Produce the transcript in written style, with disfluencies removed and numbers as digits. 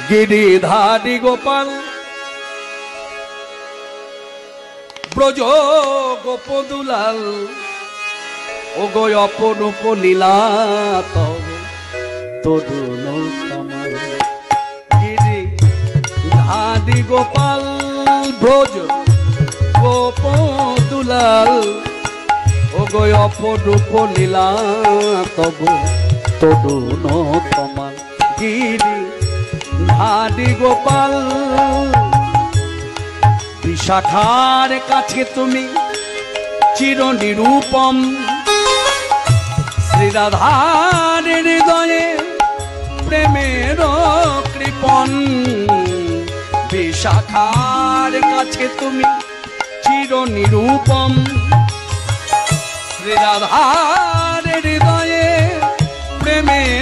গিরিধারী গোপাল ব্রজ গোপদুলাল ও গো অপরূপ লীলা তব তরুণ কমল। গিরিধারী গোপাল ব্রজ গোপদুলাল ও গো অপরূপ লীলা তব তরুণ কমল। গিরিধারী গোপাল বিশাখার কাছে তুমি চির নিরূপম, শ্রীরাধার হৃদয়ে প্রেমের কৃপণ। বিশাখার কাছে তুমি চির নিরূপম, শ্রীরাধার হৃদয়ে প্রেমের